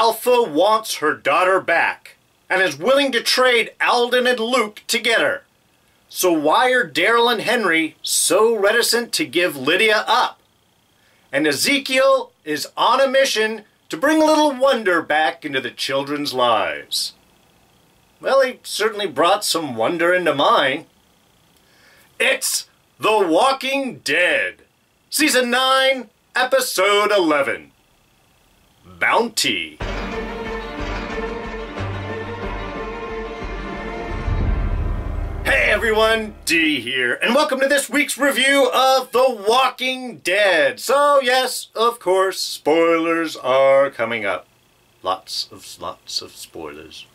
Alpha wants her daughter back and is willing to trade Alden and Luke together. So why are Daryl and Henry so reticent to give Lydia up? And Ezekiel is on a mission to bring a little wonder back into the children's lives. Well, he certainly brought some wonder into mine. It's The Walking Dead, Season 9, Episode 11. Bounty. Hey everyone, D here, and welcome to this week's review of The Walking Dead. So yes, of course, spoilers are coming up. Lots of spoilers.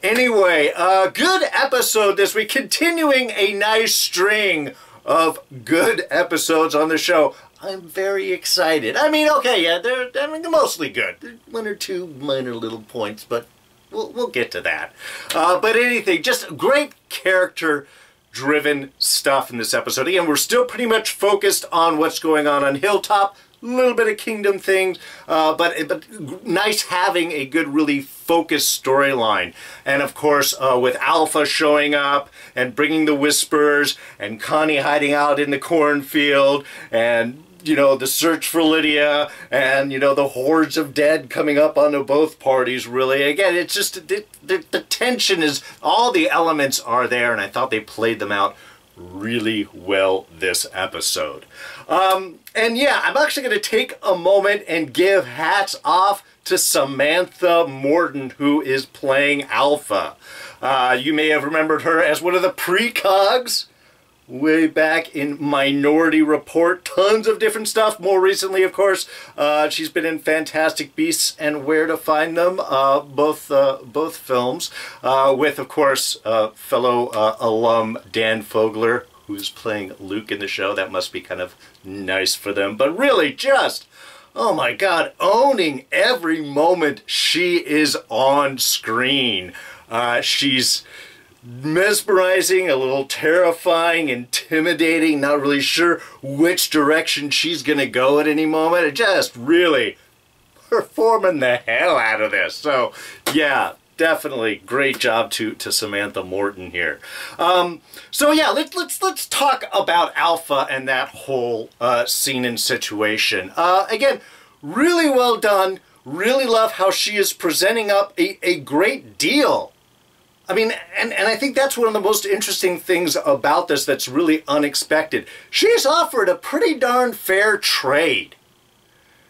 Anyway, a good episode this week, continuing a nice string of good episodes on the show. I'm very excited. I mean, okay, yeah, they're mostly good. There's one or two minor little points, but we'll get to that. But anything, just great character-driven stuff in this episode. Again, we're still pretty much focused on what's going on Hilltop. A little bit of kingdom things, but nice having a good, really focused storyline. And of course, with Alpha showing up and bringing the whispers, and Connie hiding out in the cornfield, and you know, the search for Lydia, and you know, the hordes of dead coming up onto both parties. Really, again, it's just the tension is, all the elements are there, and I thought they played them out really well this episode. And yeah, I'm actually going to take a moment and give hats off to Samantha Morton, who is playing Alpha. You may have remembered her as one of the precogs way back in Minority Report. Tons of different stuff. More recently, of course, she's been in Fantastic Beasts and Where to Find Them, both films, with, of course, fellow alum Dan Fogler, who's playing Luke in the show. That must be kind of nice for them. But really, just, oh my God, owning every moment she is on screen. She's mesmerizing, a little terrifying, intimidating, not really sure which direction she's gonna go at any moment, and just really performing the hell out of this. So yeah, definitely great job to Samantha Morton here. So yeah, let's talk about Alpha and that whole scene and situation. Again, really well done. Really love how she is presenting up a great deal. I mean, and I think that's one of the most interesting things about this that's really unexpected. She's offered a pretty darn fair trade.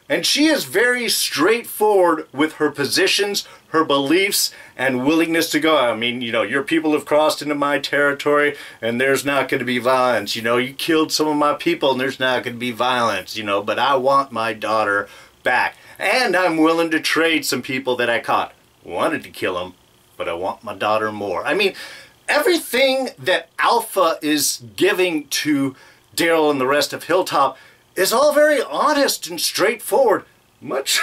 And she is very straightforward with her positions, her beliefs, and willingness to go. I mean, you know, your people have crossed into my territory, and there's not going to be violence. You know, you killed some of my people, and there's not going to be violence, you know, but I want my daughter back. And I'm willing to trade some people that I caught. Wanted to kill them, but I want my daughter more. I mean, everything that Alpha is giving to Daryl and the rest of Hilltop is all very honest and straightforward. Much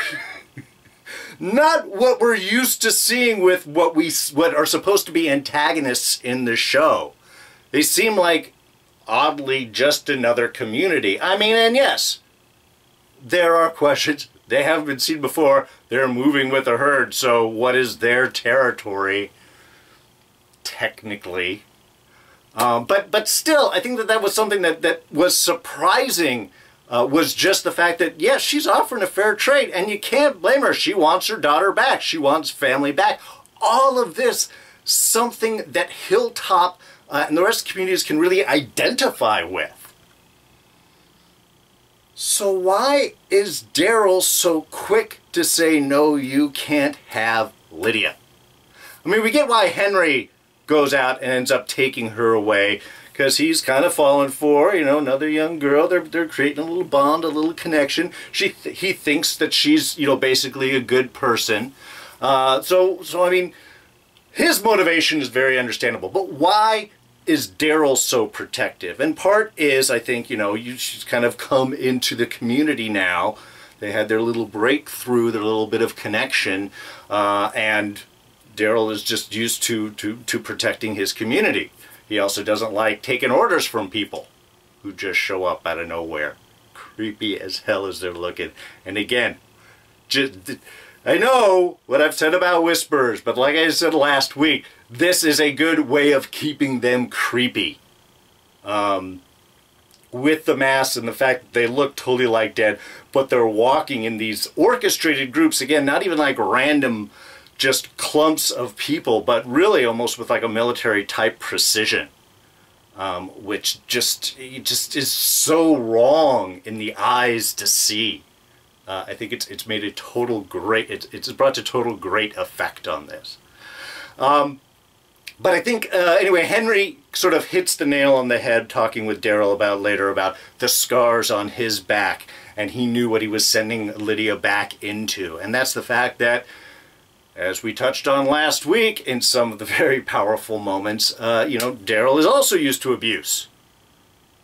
not what we're used to seeing with what are supposed to be antagonists in the show. They seem like oddly just another community. I mean, and yes, there are questions. They haven't been seen before. They're moving with a herd, so what is their territory technically? But still, I think that was something that was surprising. Was just the fact that, yes, she's offering a fair trade, and you can't blame her. She wants her daughter back. She wants family back. All of this, something that Hilltop and the rest of the communities can really identify with. So why is Daryl so quick to say, no, you can't have Lydia? I mean, we get why Henry goes out and ends up taking her away, because he's kind of fallen for, you know, another young girl. They're creating a little bond, a little connection. He thinks that she's, you know, basically a good person. So I mean, his motivation is very understandable. But why is Daryl so protective? And part is, I think, you know, she's kind of come into the community now. They had their little breakthrough, their little bit of connection, and Daryl is just used to protecting his community. He also doesn't like taking orders from people who just show up out of nowhere. Creepy as hell as they're looking. And again, just I know what I've said about whispers, but like I said last week, this is a good way of keeping them creepy. With the masks and the fact that they look totally like dead, but they're walking in these orchestrated groups, again, not even like random just clumps of people, but really almost with like a military type precision, which just is so wrong in the eyes to see. I think it's made a total great, it's brought to total great effect on this. But I think, anyway, Henry sort of hits the nail on the head talking with Daryl about later about the scars on his back, and he knew what he was sending Lydia back into. And that's the fact that, as we touched on last week in some of the very powerful moments, you know, Daryl is also used to abuse.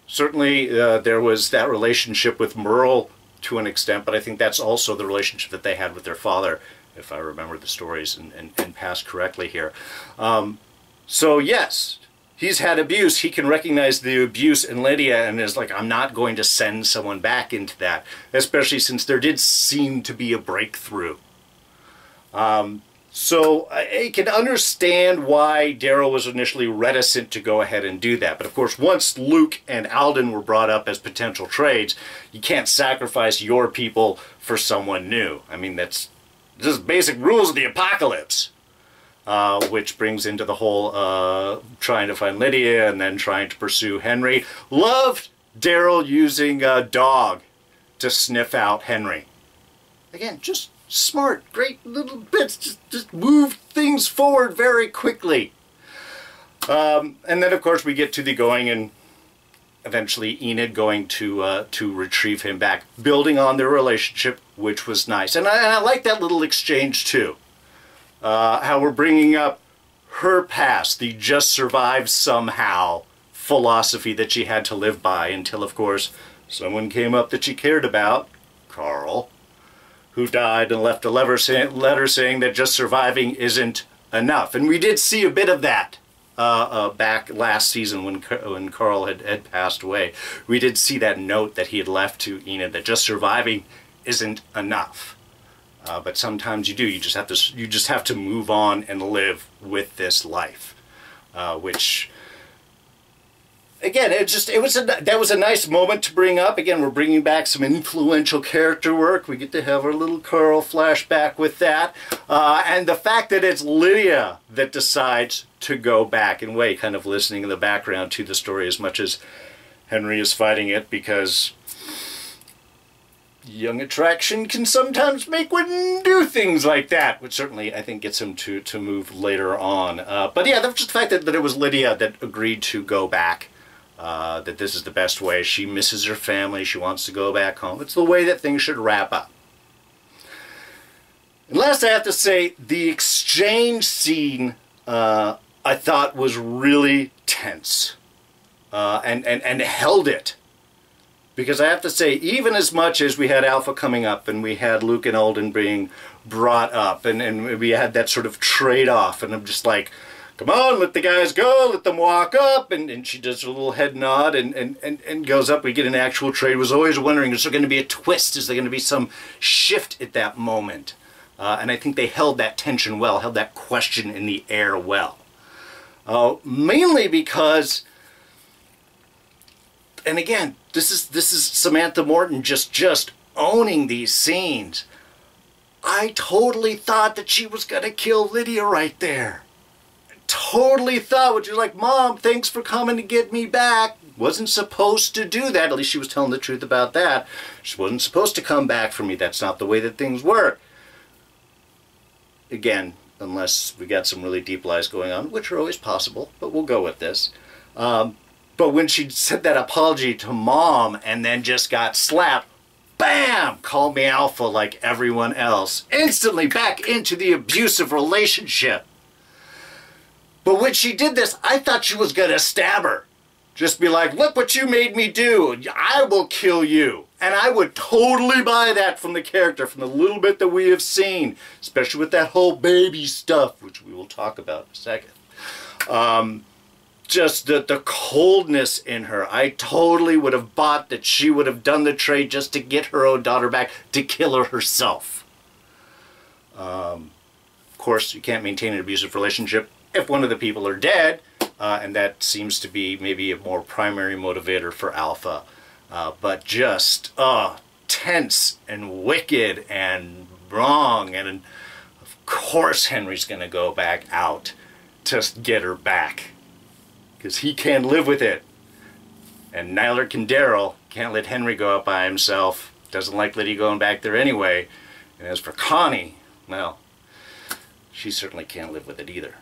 Certainly there was that relationship with Merle to an extent, but I think that's also the relationship that they had with their father, if I remember the stories and past correctly here. So yes, he's had abuse. He can recognize the abuse in Lydia and is like, I'm not going to send someone back into that, especially since there did seem to be a breakthrough. So I can understand why Daryl was initially reticent to go ahead and do that. But of course, once Luke and Alden were brought up as potential trades, you can't sacrifice your people for someone new. I mean, that's just basic rules of the apocalypse. Which brings into the whole trying to find Lydia and then trying to pursue Henry. Loved Daryl using a dog to sniff out Henry. Again, just smart, great little bits, just move things forward very quickly. And then of course we get to the going and eventually Enid going to retrieve him back, building on their relationship, which was nice. And I like that little exchange too. How we're bringing up her past, the just survive somehow philosophy that she had to live by until, of course, someone came up that she cared about, Carl, who died and left a letter saying that just surviving isn't enough. And we did see a bit of that back last season when Carl had passed away. We did see that note that he had left to Enid that just surviving isn't enough. But sometimes you do. You just have to move on and live with this life, which, again, that was a nice moment to bring up. Again, we're bringing back some influential character work. We get to have our little Carl flashback with that, and the fact that it's Lydia that decides to go back and wait, kind of listening in the background to the story as much as Henry is fighting it, because young attraction can sometimes make women do things like that, which certainly I think gets him to move later on. But yeah, that's just the fact that it was Lydia that agreed to go back, that this is the best way. She misses her family. She wants to go back home. It's the way that things should wrap up. And last, I have to say, the exchange scene I thought was really tense, and held it. Because I have to say, even as much as we had Alpha coming up and we had Luke and Alden being brought up and we had that sort of trade-off, and I'm just like, come on, let the guys go, let them walk up, and she does a little head nod and goes up. We get an actual trade. Was always wondering, is there going to be a twist? Is there going to be some shift at that moment? And I think they held that tension well, held that question in the air well. Mainly because, and again, this is Samantha Morton just owning these scenes. I totally thought that she was gonna kill Lydia right there. Totally thought, which was like, Mom, thanks for coming to get me back. Wasn't supposed to do that. At least she was telling the truth about that. She wasn't supposed to come back for me. That's not the way that things work. Again, unless we got some really deep lies going on, which are always possible, but we'll go with this. But when she said that apology to Mom and then just got slapped, bam! Called me alpha like everyone else. Instantly back into the abusive relationship. But when she did this, I thought she was going to stab her. Just be like, look what you made me do. I will kill you. And I would totally buy that from the character, from the little bit that we have seen. Especially with that whole baby stuff, which we will talk about in a second. Just the coldness in her. I totally would have bought that she would have done the trade just to get her own daughter back, to kill her herself. course, you can't maintain an abusive relationship if one of the people are dead, and that seems to be maybe a more primary motivator for Alpha. But just tense and wicked and wrong, and of course Henry's going to go back out to get her back, because he can't live with it. And neither can Daryl. Can't let Henry go out by himself. Doesn't like Lydia going back there anyway. And as for Connie, well, she certainly can't live with it either.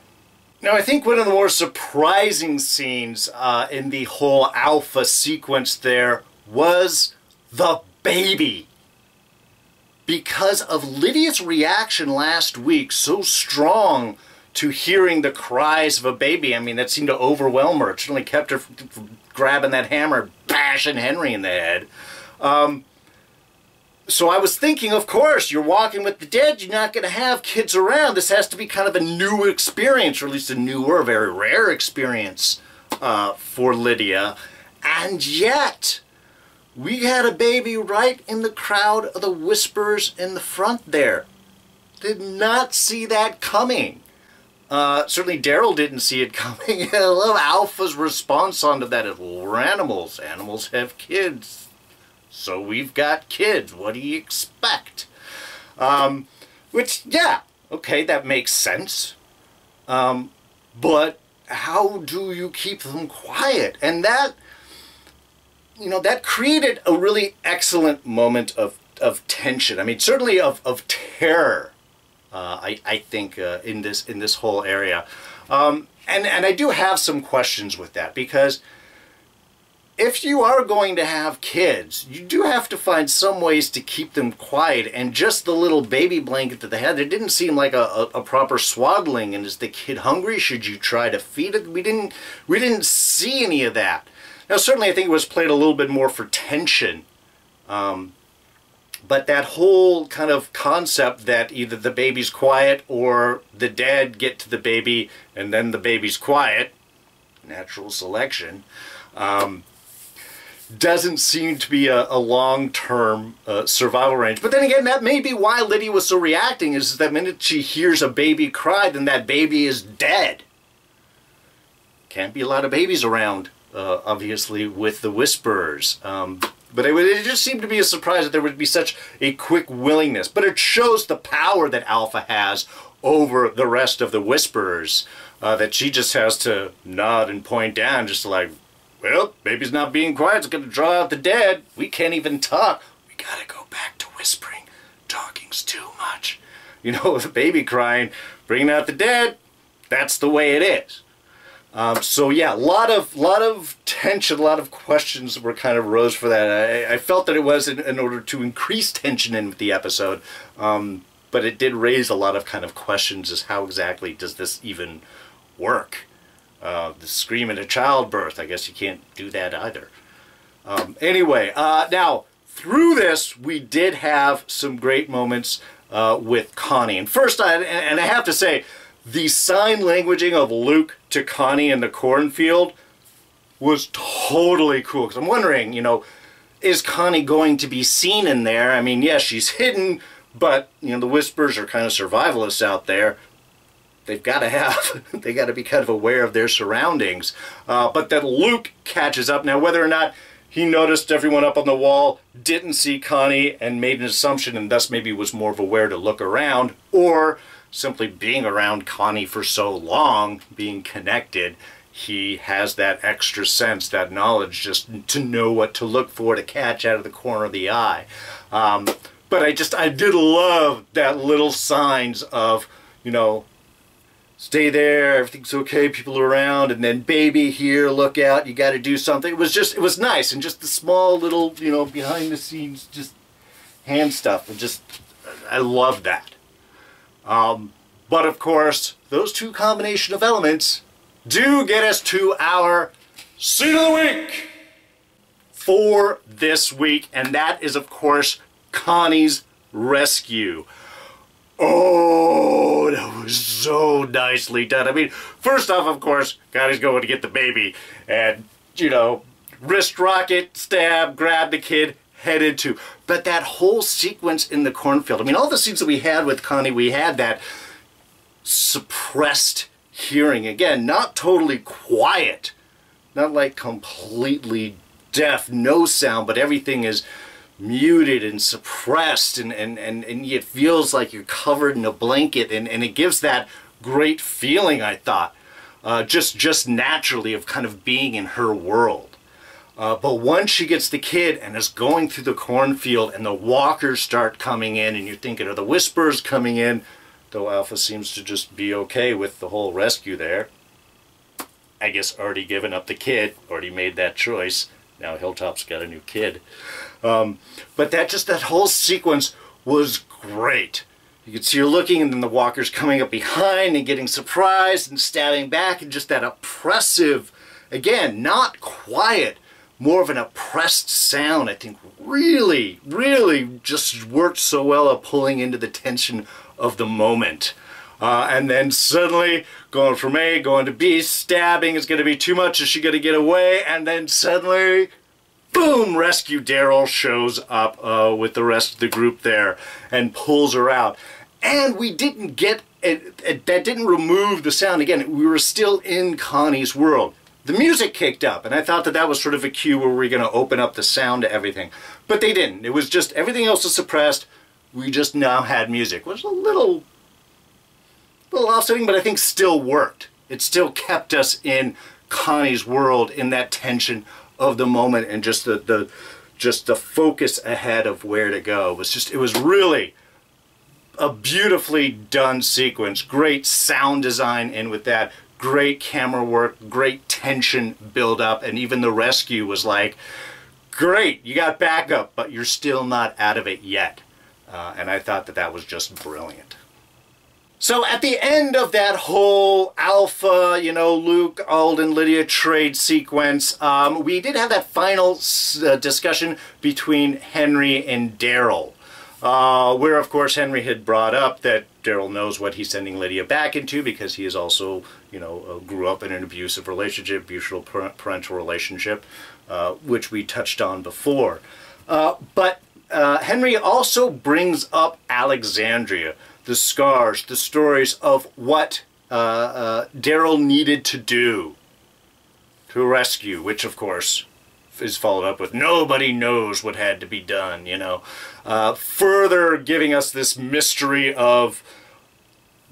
Now, I think one of the more surprising scenes in the whole Alpha sequence there was the baby. Because of Lydia's reaction last week, so strong to hearing the cries of a baby. I mean, that seemed to overwhelm her. It certainly kept her from grabbing that hammer, bashing Henry in the head. So I was thinking, of course, you're walking with the dead, you're not going to have kids around. This has to be kind of a new experience, or at least a newer, very rare experience for Lydia. And yet, we had a baby right in the crowd of the Whisperers in the front there. Did not see that coming. Certainly Daryl didn't see it coming. I love Alpha's response onto that. We're animals. Animals have kids. So we've got kids. What do you expect? Which, yeah, okay, that makes sense. But how do you keep them quiet? And that, you know, that created a really excellent moment of tension. I mean, certainly of terror. I think in this whole area, and I do have some questions with that, because if you are going to have kids, you do have to find some ways to keep them quiet. And just the little baby blanket that they had, there didn't seem like a proper swaddling. And is the kid hungry? Should you try to feed it? We didn't see any of that. Now, certainly, I think it was played a little bit more for tension. But that whole kind of concept that either the baby's quiet or the dad get to the baby and then the baby's quiet, natural selection, doesn't seem to be a long-term survival range. But then again, that may be why Lydia was so reacting, is that the minute she hears a baby cry, then that baby is dead. Can't be a lot of babies around, obviously, with the Whisperers. But it just seemed to be a surprise that there would be such a quick willingness. But it shows the power that Alpha has over the rest of the Whisperers, that she just has to nod and point down, just like, well, baby's not being quiet, it's going to draw out the dead. We can't even talk. We got to go back to whispering. Talking's too much. You know, with the baby crying, bringing out the dead, that's the way it is. So yeah, a lot of tension, a lot of questions were kind of rose for that. I felt that it was in order to increase tension in the episode, but it did raise a lot of kind of questions as how exactly does this even work? The scream at a childbirth, I guess you can't do that either. Anyway, now through this we did have some great moments with Connie. And first, I have to say, the sign languaging of Luke to Connie in the cornfield was totally cool. Because I'm wondering, you know, is Connie going to be seen in there? I mean, yes, she's hidden, but, you know, the Whisperers are kind of survivalists out there. They've got to be kind of aware of their surroundings. But that Luke catches up. Now, whether or not he noticed everyone up on the wall, didn't see Connie, and made an assumption, and thus maybe was more aware to look around, or simply being around Connie for so long, being connected, he has that extra sense, that knowledge, just to know what to look for, to catch out of the corner of the eye. But I did love that little signs of, you know, stay there, everything's okay, people are around, and then baby here, look out, you got to do something. It was nice, and just the small little, you know, behind the scenes, just hand stuff, and just, I love that. But of course, those two combination of elements do get us to our Scene of the Week for this week, and that is, of course, Connie's rescue. Oh, that was so nicely done. I mean, first off, of course, Connie's going to get the baby, and, you know, wrist rocket, stab, grab the kid, head into. But that whole sequence in the cornfield, I mean, all the scenes that we had with Connie, we had that suppressed hearing. Again, not totally quiet, not like completely deaf, no sound, but everything is muted and suppressed, and it feels like you're covered in a blanket, and it gives that great feeling, I thought, just naturally, of kind of being in her world. But once she gets the kid and is going through the cornfield and the walkers start coming in, and you're thinking, are the whispers coming in? Though Alpha seems to just be okay with the whole rescue there. I guess already given up the kid, already made that choice. Now Hilltop's got a new kid. But that whole sequence was great. You could see her looking, and then the walkers coming up behind and getting surprised and stabbing back, and just that oppressive, again, not quiet, more of an oppressed sound, I think really, really just worked so well at pulling into the tension of the moment. And then suddenly, going from A, going to B, stabbing is going to be too much, is she going to get away? And then suddenly, boom, Rescue Daryl shows up with the rest of the group there and pulls her out. And we didn't get, that didn't remove the sound. Again, we were still in Connie's world. The music kicked up, and I thought that was sort of a cue where we're going to open up the sound to everything. But they didn't. It was just, everything else was suppressed. We just now had music. It was a little offsetting, but I think still worked. It still kept us in Connie's world, in that tension of the moment, and just the focus ahead of where to go. It was really a beautifully done sequence. Great sound design in with that. Great camera work, great tension build up, and even the rescue was like, great, you got backup, but you're still not out of it yet. And I thought that was just brilliant. So at the end of that whole Alpha, Luke, Alden, Lydia trade sequence, we did have that final discussion between Henry and Daryl, where of course Henry had brought up that Daryl knows what he's sending Lydia back into, because he is also, grew up in an abusive relationship, abusive parental relationship, which we touched on before. But Henry also brings up Alexandria, the scars, the stories of what Daryl needed to do to rescue, which of course is followed up with nobody knows what had to be done, further giving us this mystery of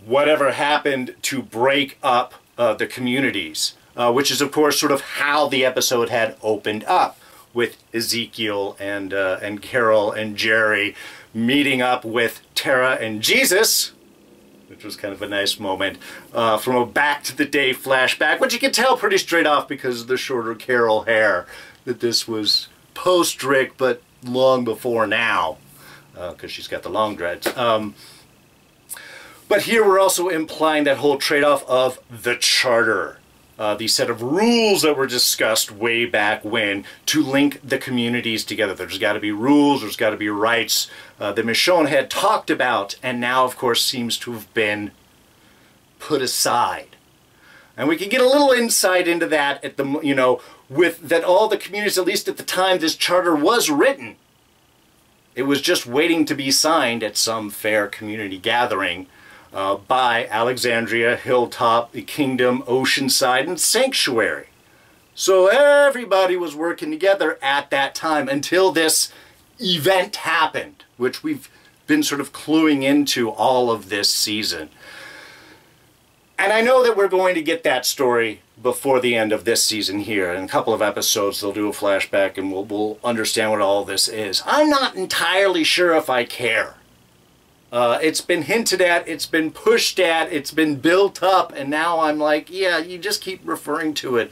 whatever happened to break up the communities, which is of course sort of how the episode had opened up, with Ezekiel and Carol and Jerry meeting up with Tara and Jesus, which was kind of a nice moment, from a back to the day flashback, which you can tell pretty straight off because of the shorter Carol hair, that this was post-Rick, but long before now, because she's got the long dreads. But here we're also implying that whole trade-off of the charter, the set of rules that were discussed way back when to link the communities together. There's got to be rules, there's got to be rights that Michonne had talked about, and now of course seems to have been put aside. And we can get a little insight into that at the, with that all the communities, at least at the time this charter was written, it was just waiting to be signed at some fair community gathering by Alexandria, Hilltop, the Kingdom, Oceanside, and Sanctuary. So everybody was working together at that time until this event happened, which we've been sort of cluing into all of this season. And I know that we're going to get that story before the end of this season here. In a couple of episodes, they'll do a flashback and we'll understand what all this is. I'm not entirely sure if I care. It's been hinted at, it's been pushed at, it's been built up, and now I'm like, yeah, you just keep referring to it.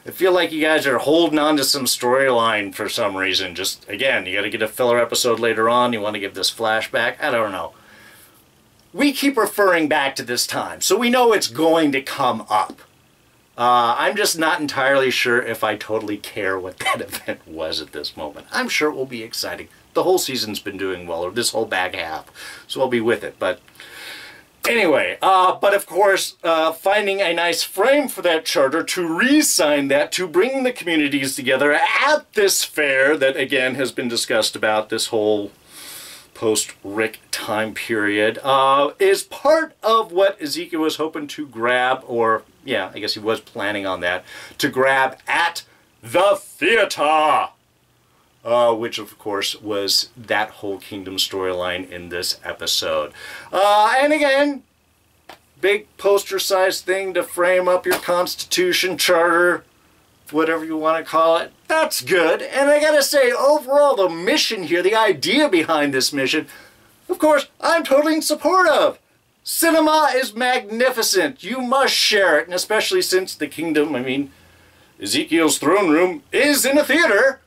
I feel like you guys are holding on to some storyline for some reason. Just, again, you gotta get a filler episode later on, you want to give this flashback, I don't know. We keep referring back to this time, so we know it's going to come up. I'm just not entirely sure if I totally care what that event was at this moment. I'm sure it will be exciting. The whole season's been doing well, or this whole back half, so I'll be with it. But anyway, but of course, finding a nice frame for that charter to re-sign that, to bring the communities together at this fair that, again, has been discussed about this whole post-Rick time period, is part of what Ezekiel was hoping to grab, or, yeah, I guess he was planning on that, to grab at the theater, which, of course, was that whole kingdom storyline in this episode. And again, big poster-sized thing to frame up your Constitution, Charter, whatever you want to call it. That's good. And I gotta say, overall, the mission here, the idea behind this mission, of course, I'm totally in support of. Cinema is magnificent. You must share it, and especially since the kingdom, I mean, Ezekiel's throne room is in a theater.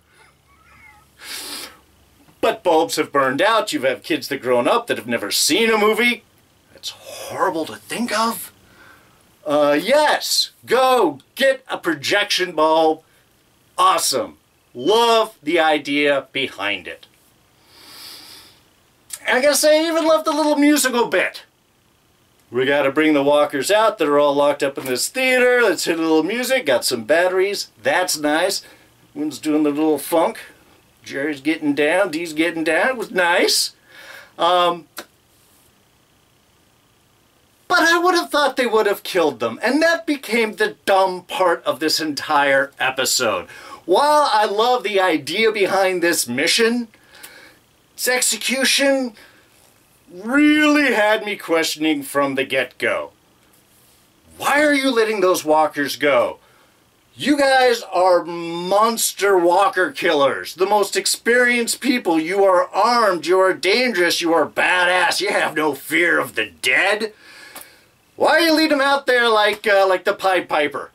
But bulbs have burned out. You have kids that have grown up that have never seen a movie. It's horrible to think of. Yes, go get a projection bulb. Awesome. Love the idea behind it. And I gotta say, I even love the little musical bit. We gotta bring the walkers out that are all locked up in this theater. Let's hit a little music. Got some batteries. That's nice. One's doing the little funk. Jerry's getting down. Dee's getting down. It was nice. But I would have thought they would have killed them. And that became the dumb part of this entire episode. While I love the idea behind this mission, its execution really had me questioning from the get-go. Why are you letting those walkers go? You guys are monster walker killers. The most experienced people. You are armed. You are dangerous. You are badass. You have no fear of the dead. Why you lead them out there like the Pied Piper?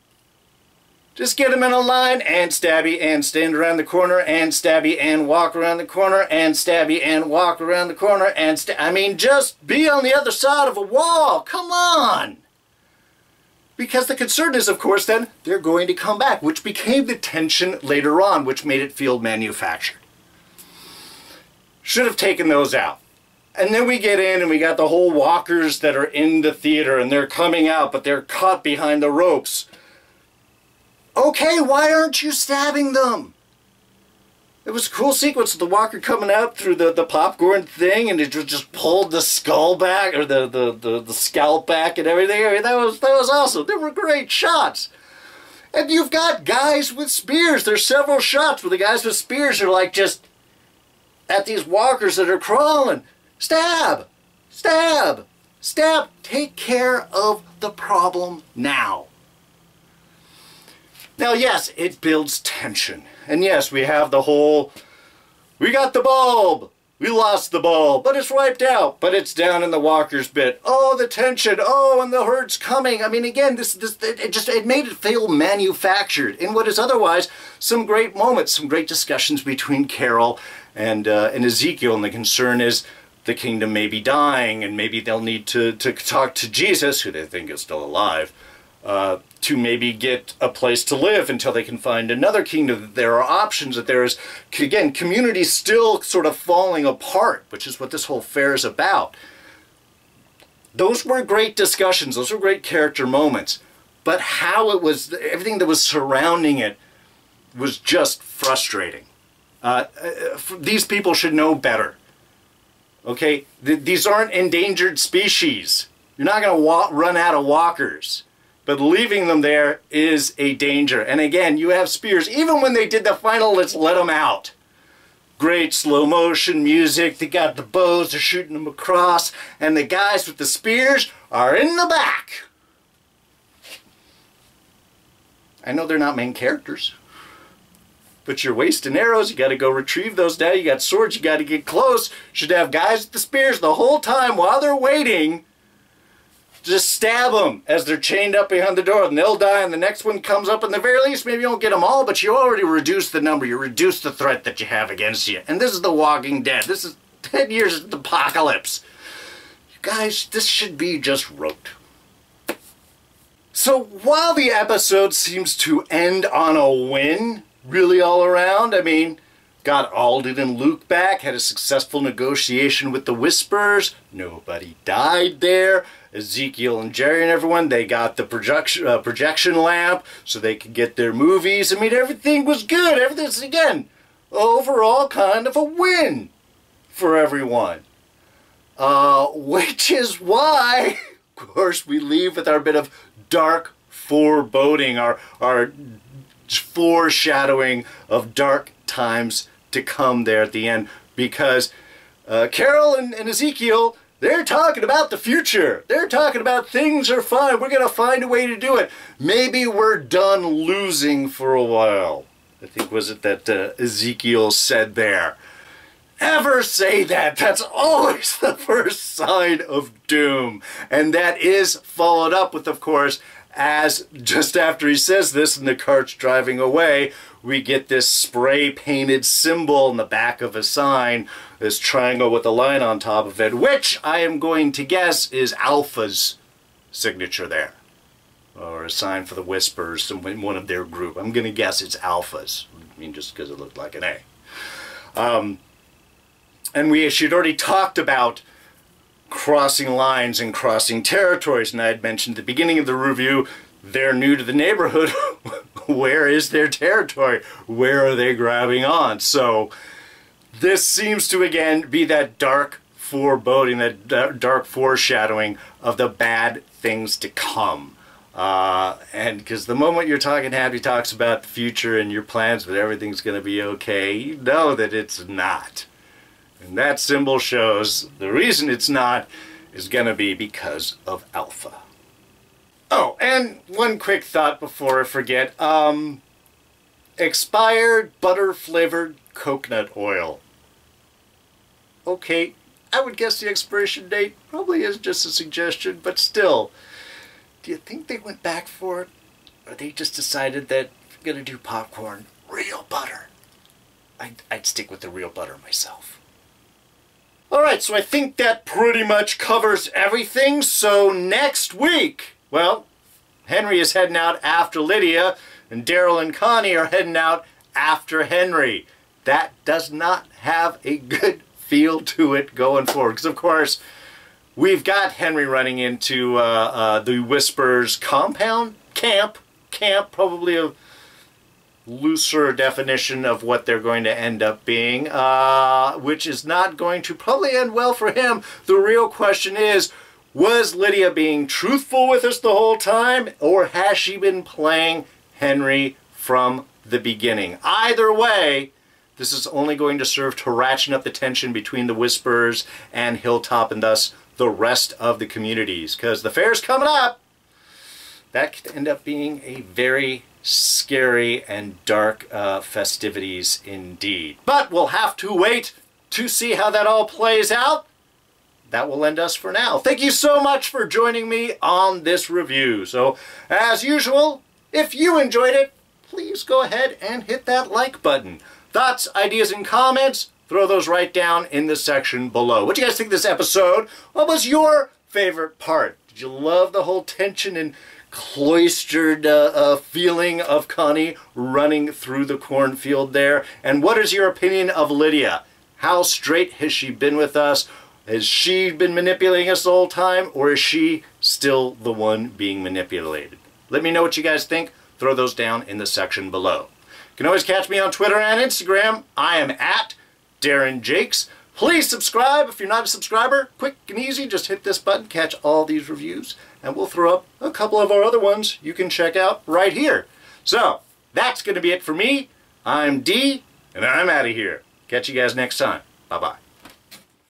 Just get them in a line and stabby and stand around the corner and stabby and walk around the corner and stabby and walk around the corner and I mean, just be on the other side of a wall. Come on. Because the concern is, of course, then they're going to come back, which became the tension later on, which made it feel manufactured. Should have taken those out. And then we get in and we got the whole walkers that are in the theater and they're coming out, but they're caught behind the ropes. Okay, why aren't you stabbing them? It was a cool sequence of the walker coming out through the popcorn thing and it just pulled the skull back, or the scalp back and everything. I mean, that was awesome. They were great shots. And you've got guys with spears. There's several shots where the guys with spears are like just at these walkers that are crawling. Stab! Stab! Stab! Take care of the problem now. Now, yes, it builds tension. And yes, we have the whole, we got the bulb, we lost the bulb, but it's wiped out, but it's down in the walker's bit. Oh, the tension, oh, and the hurt's coming. I mean, again, it made it feel manufactured in what is otherwise some great moments, some great discussions between Carol and Ezekiel, and the concern is the kingdom may be dying, and maybe they'll need to talk to Jesus, who they think is still alive, to maybe get a place to live until they can find another kingdom. That there are options, that there is, again, community still sort of falling apart, which is what this whole fair is about. Those were great discussions. Those were great character moments. But how it was, everything that was surrounding it was just frustrating. These people should know better. Okay, these aren't endangered species. You're not going to run out of walkers. But leaving them there is a danger. And again, you have spears. Even when they did the final, let's let them out. Great slow motion music. They got the bows. They're shooting them across. And the guys with the spears are in the back. I know they're not main characters. But you're wasting arrows. You got to go retrieve those now. You got swords. You got to get close. Should have guys with the spears the whole time while they're waiting. Just stab them as they're chained up behind the door, and they'll die, and the next one comes up. In the very least, maybe you don't get them all, but you already reduced the number. You reduced the threat that you have against you. And this is The Walking Dead. This is 10 years of the apocalypse. You guys, this should be just rote. So while the episode seems to end on a win, really all around, I mean, got Alden and Luke back, had a successful negotiation with the Whisperers. Nobody died there. Ezekiel and Jerry and everyone, they got the projection lamp so they could get their movies. I mean, everything was good. Everything's, again, overall kind of a win. for everyone. Which is why, of course, we leave with our bit of dark foreboding, our foreshadowing of dark times to come there at the end, because Carol and Ezekiel, they're talking about the future. They're talking about things are fine. We're going to find a way to do it. Maybe we're done losing for a while. I think, was it that Ezekiel said there? Ever say that? That's always the first sign of doom. And that is followed up with, of course, as just after he says this and the cart's driving away, we get this spray-painted symbol in the back of a sign, this triangle with a line on top of it, which I am going to guess is Alpha's signature there. Or a sign for the Whispers, one of their group. I'm going to guess it's Alpha's. I mean, just because it looked like an A. And she'd already talked about crossing lines and crossing territories, and I had mentioned at the beginning of the review, they're new to the neighborhood. Where is their territory? Where are they grabbing on? So this seems to again be that dark foreboding, that dark foreshadowing of the bad things to come. And because the moment you're talking happy talks about the future and your plans, but everything's going to be okay, you know that it's not. And that symbol shows the reason it's not is going to be because of Alpha. Oh, and one quick thought before I forget. Expired butter-flavored coconut oil. Okay, I would guess the expiration date probably is just a suggestion, but still, do you think they went back for it? Or they just decided that if you're going to do popcorn, real butter? I'd stick with the real butter myself. Alright, so I think that pretty much covers everything. So next week, well, Henry is heading out after Lydia, and Daryl and Connie are heading out after Henry. That does not have a good feel to it going forward. Because, of course, we've got Henry running into the Whispers compound, camp, probably a looser definition of what they're going to end up being, which is not going to probably end well for him. The real question is, was Lydia being truthful with us the whole time, or has she been playing Henry from the beginning? Either way, this is only going to serve to ratchet up the tension between the Whispers and Hilltop, and thus the rest of the communities, because the fair's coming up. That could end up being a very scary and dark festivities indeed. But we'll have to wait to see how that all plays out. That will end us for now. Thank you so much for joining me on this review. So, as usual, if you enjoyed it, please go ahead and hit that like button. Thoughts, ideas, and comments, throw those right down in the section below. What do you guys think of this episode? What was your favorite part? Did you love the whole tension and cloistered feeling of Connie running through the cornfield there? And what is your opinion of Lydia? How straight has she been with us? Has she been manipulating us the whole time, or is she still the one being manipulated? Let me know what you guys think. Throw those down in the section below. You can always catch me on Twitter and Instagram. I am at Darren Jakes. Please subscribe if you're not a subscriber. Quick and easy, just hit this button, catch all these reviews, and we'll throw up a couple of our other ones you can check out right here. So, that's going to be it for me. I'm D, and I'm out of here. Catch you guys next time. Bye-bye.